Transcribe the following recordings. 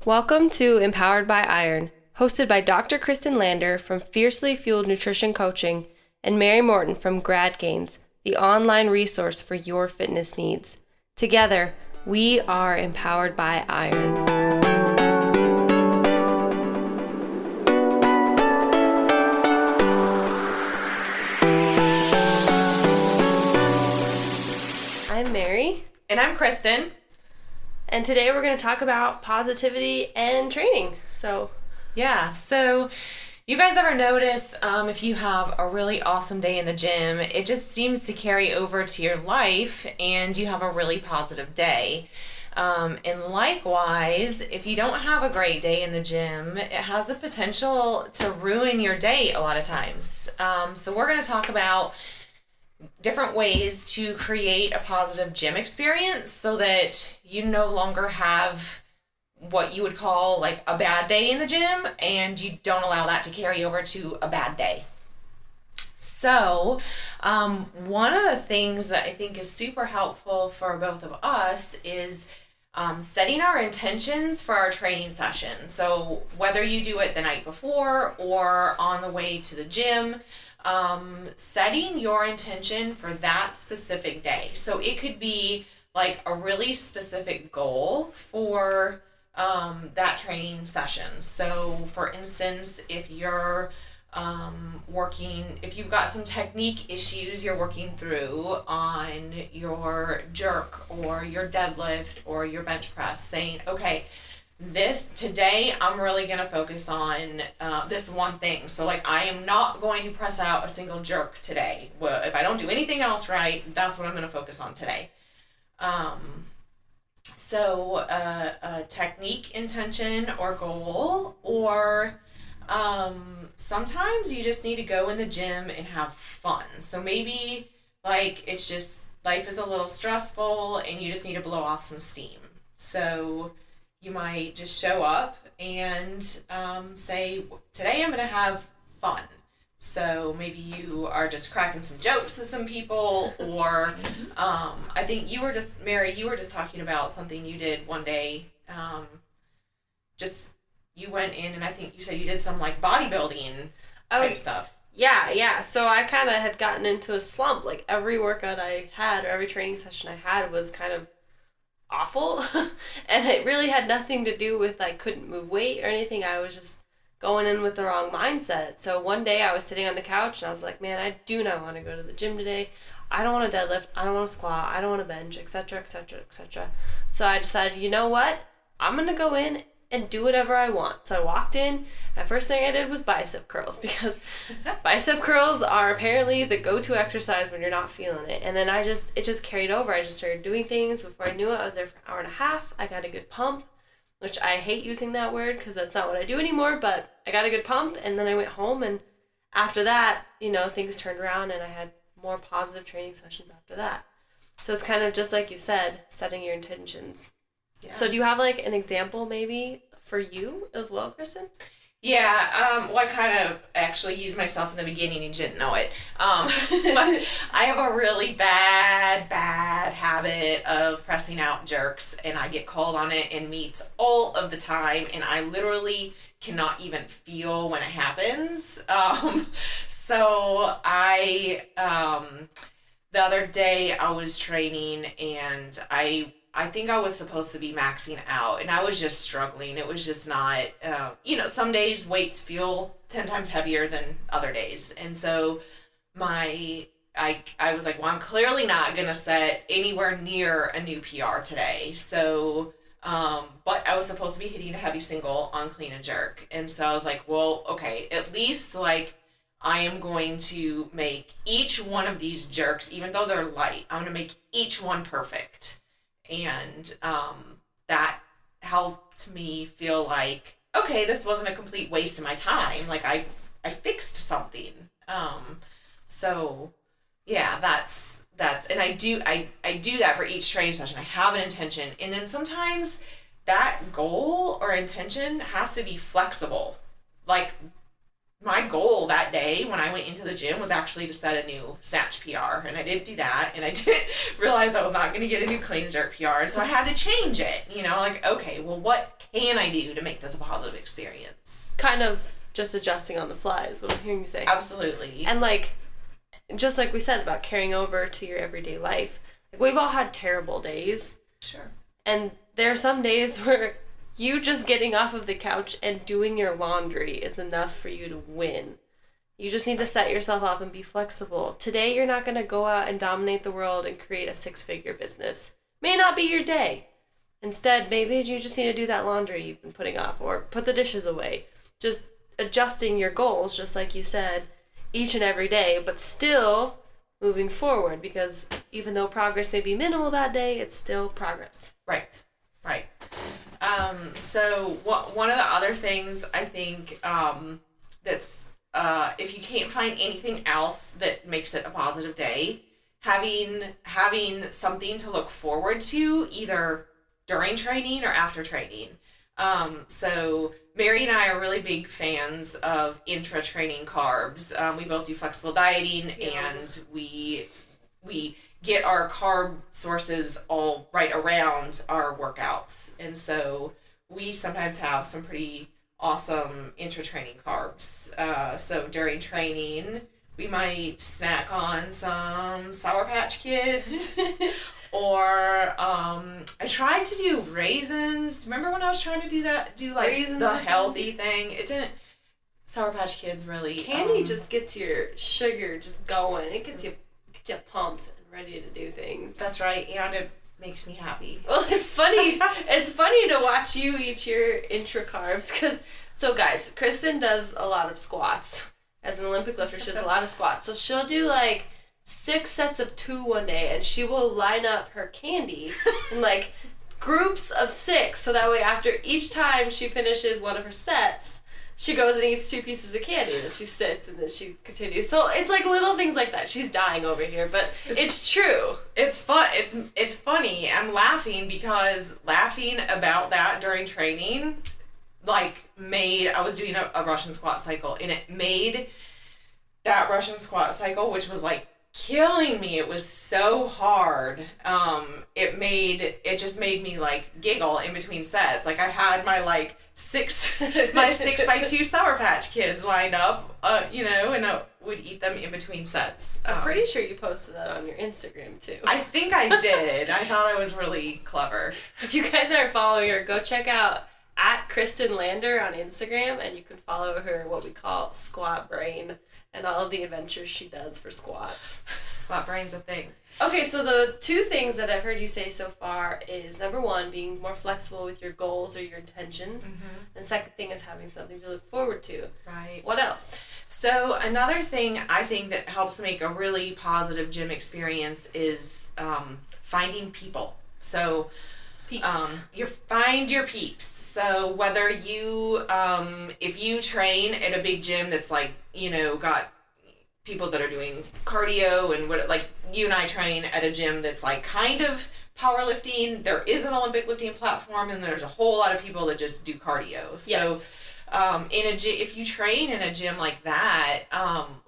Welcome to Empowered by Iron, hosted by Dr. Kristen Lander from Fiercely Fueled Nutrition Coaching and Mary Morton from Grad Gains, the online resource for your fitness needs. Together, we are empowered by iron. I'm Mary. And I'm Kristen. And today we're going to talk about positivity and training. So You guys ever notice if you have a really awesome day in the gym, it just seems to carry over to your life and you have a really positive day. And likewise, if you don't have a great day in the gym, it has the potential to ruin your day a lot of times. So we're going to talk about different ways to create a positive gym experience so that you no longer have what you would call like a bad day in the gym and you don't allow that to carry over to a bad day. So one of the things that I think is super helpful for both of us is setting our intentions for our training session. So whether you do it the night before or on the way to the gym, setting your intention for that specific day. So it could be like a really specific goal for that training session. So for instance, if you're if you've got some technique issues you're working through on your jerk or your deadlift or your bench press, saying, okay, today I'm really going to focus on this one thing. So like I am not going to press out a single jerk today. Well, if I don't do anything else right, that's what I'm going to focus on today. So a technique intention or goal, or sometimes you just need to go in the gym and have fun. So maybe like it's just life is a little stressful and you just need to blow off some steam. So you might just show up and say, today I'm going to have fun. So maybe you are just cracking some jokes with some people, or I think Mary, you were just talking about something you did one day. You went in and I think you said you did some like bodybuilding type stuff. Yeah. So I kind of had gotten into a slump. Like every workout I had or every training session I had was kind of awful. And it really had nothing to do with I couldn't move weight or anything. I was just going in with the wrong mindset. So one day I was sitting on the couch and I was like, man, I do not want to go to the gym today. I don't want to deadlift. I don't want to squat. I don't want to bench, etc., etc., etc. So I decided, you know what? I'm going to go in and do whatever I want. So I walked in, and first thing I did was bicep curls, because bicep curls are apparently the go-to exercise when you're not feeling it. And then it just carried over. I just started doing things. Before I knew it, I was there for an hour and a half. I got a good pump, which I hate using that word because that's not what I do anymore, but I got a good pump, and then I went home, and after that, things turned around and I had more positive training sessions after that. So it's kind of just like you said, setting your intentions. Yeah. So do you have like an example maybe for you as well, Kristen? Yeah, I kind of actually used myself in the beginning and didn't know it. But I have a really bad habit of pressing out jerks, and I get called on it in meets all of the time, and I literally cannot even feel when it happens. So the other day I was training and I think I was supposed to be maxing out, and I was just struggling. It was just not, some days weights feel 10 times heavier than other days. And so I was like, well, I'm clearly not going to set anywhere near a new PR today. So, but I was supposed to be hitting a heavy single on clean and jerk. And so I was like, well, okay, at least like I am going to make each one of these jerks, even though they're light, I'm going to make each one perfect. And that helped me feel like, okay, this wasn't a complete waste of my time. Like I fixed something. So yeah, that's and I do that for each training session. I have an intention, and then sometimes that goal or intention has to be flexible. Like my goal that day when I went into the gym was actually to set a new snatch PR, and I didn't do that, and I didn't realize I was not going to get a new clean and jerk PR, and so I had to change it, you know, like, okay, well, what can I do to make this a positive experience? Kind of just adjusting on the fly is what I'm hearing you say. Absolutely. And, like, just like we said about carrying over to your everyday life, like, we've all had terrible days. Sure. And there are some days where you just getting off of the couch and doing your laundry is enough for you to win. You just need to set yourself up and be flexible. Today, you're not going to go out and dominate the world and create a 6-figure business. May not be your day. Instead, maybe you just need to do that laundry you've been putting off, or put the dishes away. Just adjusting your goals, just like you said, each and every day, but still moving forward, because even though progress may be minimal that day, it's still progress. Right. So one of the other things I think that's if you can't find anything else that makes it a positive day, having something to look forward to either during training or after training. So Mary and I are really big fans of intra-training carbs. We both do flexible dieting, and we get our carb sources all right around our workouts. And so we sometimes have some pretty awesome intra-training carbs. So during training, we might snack on some Sour Patch Kids. Or I tried to do raisins. Remember when I was trying to do like raisins, the healthy thing? It didn't. Sour Patch Kids really. Candy just gets your sugar just going. It gets you pumped and ready to do things. That's right, and it makes me happy. Well, it's funny. It's funny to watch you eat your intra carbs because. So guys, Kristen does a lot of squats. As an Olympic lifter, she does a lot of squats. So she'll do like 6 sets of 2 one day, and she will line up her candy in like groups of 6, so that way after each time she finishes one of her sets, she goes and eats 2 pieces of candy, and then she sits, and then she continues. So it's like little things like that. She's dying over here, but it's true. It's fun. It's funny. I'm laughing because laughing about that during training, like, I was doing a Russian squat cycle, and it made that Russian squat cycle, which was like killing me. It was so hard. It just made me like giggle in between sets. Like, I had my like 6x2 Sour Patch Kids lined up, and I would eat them in between sets. I'm pretty sure you posted that on your Instagram too. I think I did. I thought I was really clever. If you guys aren't following her, go check out @Kristen Lander on Instagram, and you can follow her what we call Squat Brain and all of the adventures she does for squats. Squat Brain's a thing. Okay, so the 2 things that I've heard you say so far is, number 1, being more flexible with your goals or your intentions. Mm-hmm. And second thing is having something to look forward to. Right. What else? So another thing I think that helps make a really positive gym experience is finding people. So peeps. You find your peeps. So whether you, if you train at a big gym that's like, got people that are doing cardio and like you and I train at a gym that's like kind of powerlifting, there is an Olympic lifting platform, and there's a whole lot of people that just do cardio. Yes. So, if you train in a gym like that,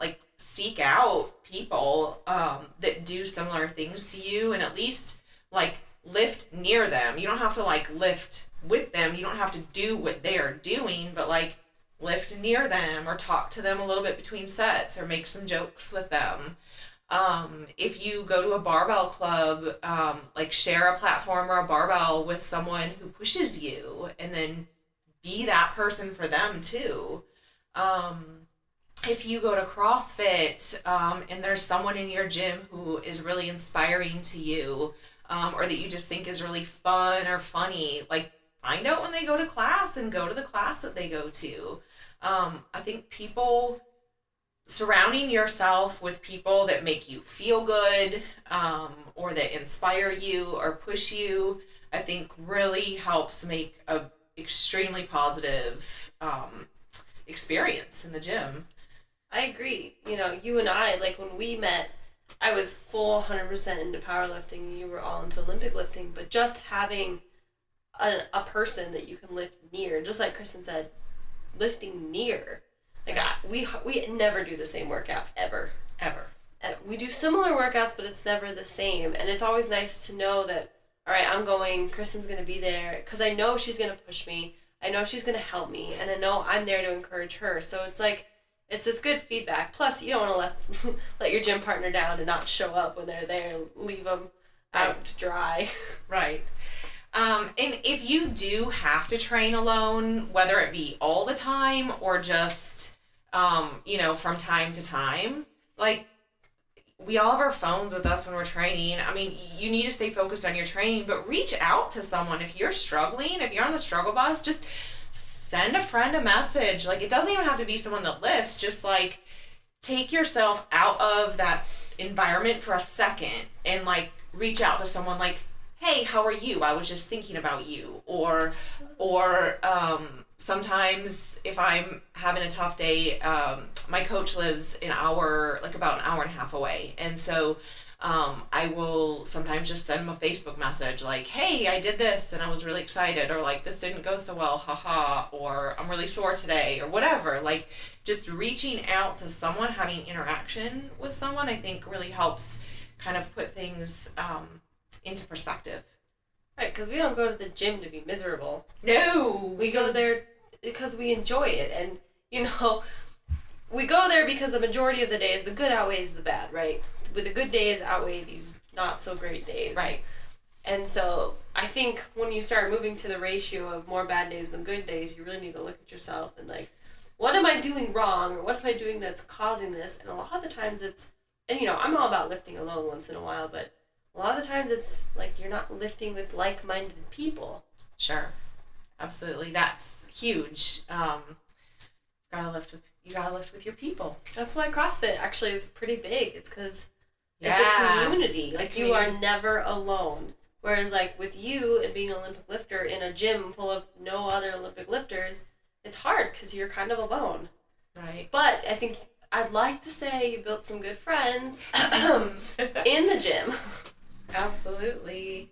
like seek out people, that do similar things to you, and at least like lift near them. You don't have to like lift with them. You don't have to do what they are doing, but like lift near them or talk to them a little bit between sets or make some jokes with them. If you go to a barbell club, like share a platform or a barbell with someone who pushes you, and then be that person for them too. If you go to CrossFit, and there's someone in your gym who is really inspiring to you, or that you just think is really fun or funny, like find out when they go to class and go to the class that they go to. I think surrounding yourself with people that make you feel good, or that inspire you or push you, I think really helps make a extremely positive experience in the gym. I agree. You and I, like when we met, I was full 100% into powerlifting, and you were all into Olympic lifting, but just having a person that you can lift near, just like Kristen said, lifting near, Like, we never do the same workout, ever. Ever. We do similar workouts, but it's never the same. And it's always nice to know that, all right, I'm going, Kristen's going to be there, because I know she's going to push me. I know she's going to help me, and I know I'm there to encourage her. So it's like, it's this good feedback. Plus, you don't want to let your gym partner down and not show up when they're there, leave them out to dry. Right. And if you do have to train alone, whether it be all the time or just, from time to time, like, we all have our phones with us when we're training. I mean, you need to stay focused on your training, but reach out to someone. If you're struggling, if you're on the struggle bus, just send a friend a message. Like, it doesn't even have to be someone that lifts. Just, like, take yourself out of that environment for a second and, like, reach out to someone like, hey, how are you? I was just thinking about you. Or sometimes if I'm having a tough day, my coach lives about an hour and a half away. And so I will sometimes just send him a Facebook message like, hey, I did this and I was really excited, or like, this didn't go so well, haha, or I'm really sore today, or whatever. Like, just reaching out to someone, having interaction with someone, I think really helps kind of put things into perspective. Right, because we don't go to the gym to be miserable. No! We go there because we enjoy it. And, we go there because the majority of the days, the good outweighs the bad, right? With the good days outweigh these not so great days. Right. And so I think when you start moving to the ratio of more bad days than good days, you really need to look at yourself and like, what am I doing wrong? Or what am I doing that's causing this? And a lot of the times I'm all about lifting alone once in a while, but a lot of the times it's like you're not lifting with like-minded people. Sure. Absolutely. That's huge. You gotta lift with your people. That's why CrossFit actually is pretty big. It's because it's a community. Like, you are never alone. Whereas, like, with you and being an Olympic lifter in a gym full of no other Olympic lifters, it's hard because you're kind of alone. Right. But I think I'd like to say you built some good friends in the gym. Absolutely.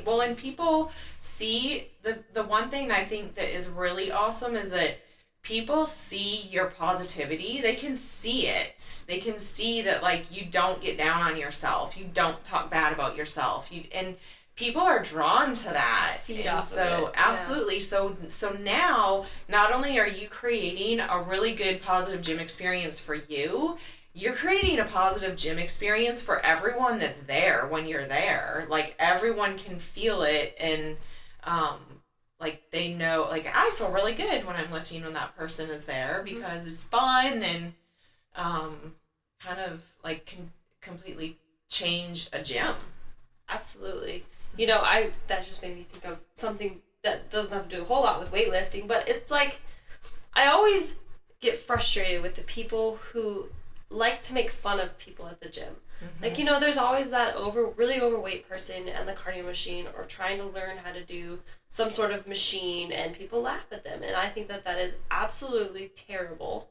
Well, and people see, the one thing I think that is really awesome is that people see your positivity. They can see it. They can see that, like, you don't get down on yourself. You don't talk bad about yourself. And people are drawn to that. And so, absolutely. Yeah. So now, not only are you creating a really good positive gym experience for you, you're creating a positive gym experience for everyone that's there when you're there. Like, everyone can feel it, and like, they know, like, I feel really good when I'm lifting when that person is there, because it's fun and kind of like can completely change a gym. Absolutely. That just made me think of something that doesn't have to do a whole lot with weightlifting, but it's like, I always get frustrated with the people who like to make fun of people at the gym. Mm-hmm. Like, there's always that really overweight person and the cardio machine, or trying to learn how to do some sort of machine, and people laugh at them. And I think that is absolutely terrible.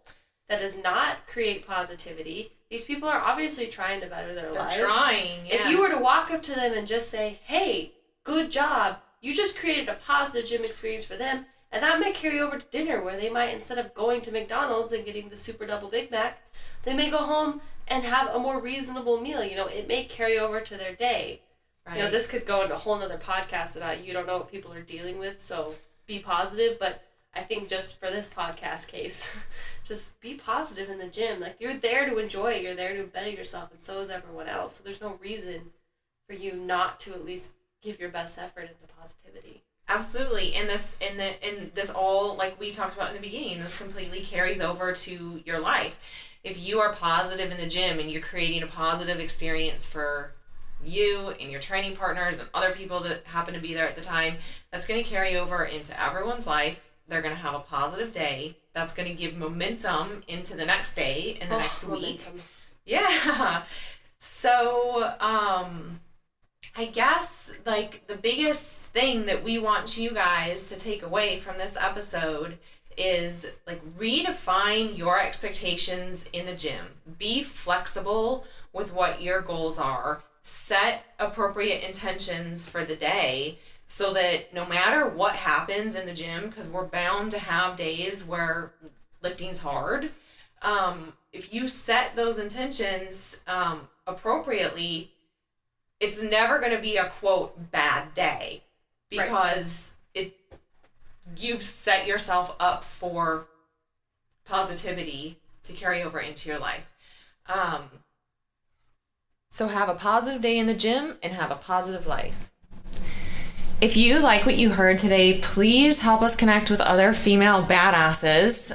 That does not create positivity. These people are obviously trying to better their lives. They're trying, yeah. If you were to walk up to them and just say, hey, good job, you just created a positive gym experience for them, and that may carry over to dinner, where they might, instead of going to McDonald's and getting the super double Big Mac, they may go home and have a more reasonable meal. It may carry over to their day. Right. This could go into a whole nother podcast about, you don't know what people are dealing with, so be positive. But I think just for this podcast case, just be positive in the gym. Like, you're there to enjoy it. You're there to better yourself, and so is everyone else. So there's no reason for you not to at least give your best effort into positivity. Absolutely. And this all, like we talked about in the beginning, this completely carries over to your life. If you are positive in the gym and you're creating a positive experience for you and your training partners and other people that happen to be there at the time, that's going to carry over into everyone's life. They're going to have a positive day. That's going to give momentum into the next day and the next week. Momentum. Yeah. So, I guess, like, the biggest thing that we want you guys to take away from this episode is, like, redefine your expectations in the gym. Be flexible with what your goals are. Set appropriate intentions for the day, so that no matter what happens in the gym, because we're bound to have days where, lifting's hard. If you set those intentions appropriately, it's never going to be a quote bad day, because you've set yourself up for positivity to carry over into your life. So have a positive day in the gym and have a positive life. If you like what you heard today, please help us connect with other female badasses.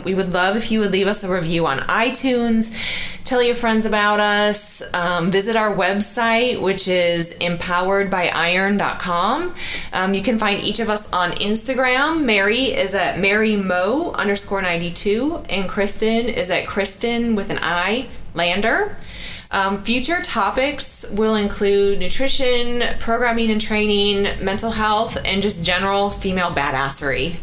We would love if you would leave us a review on iTunes, tell your friends about us, visit our website, which is empoweredbyiron.com. You can find each of us on Instagram. Mary is at MaryMo_92, and Kristen is at Kristen with an I, Lander. Future topics will include nutrition, programming and training, mental health, and just general female badassery.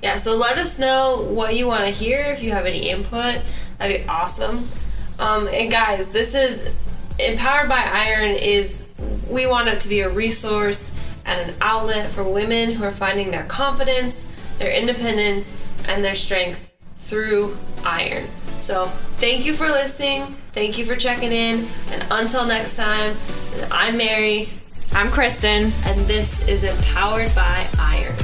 Yeah, so let us know what you want to hear. If you have any input, that'd be awesome. And guys, this is Empowered by Iron. We want it to be a resource and an outlet for women who are finding their confidence, their independence, and their strength through iron. So thank you for listening. Thank you for checking in. And until next time, I'm Mary. I'm Kristen. And this is Empowered by Iron.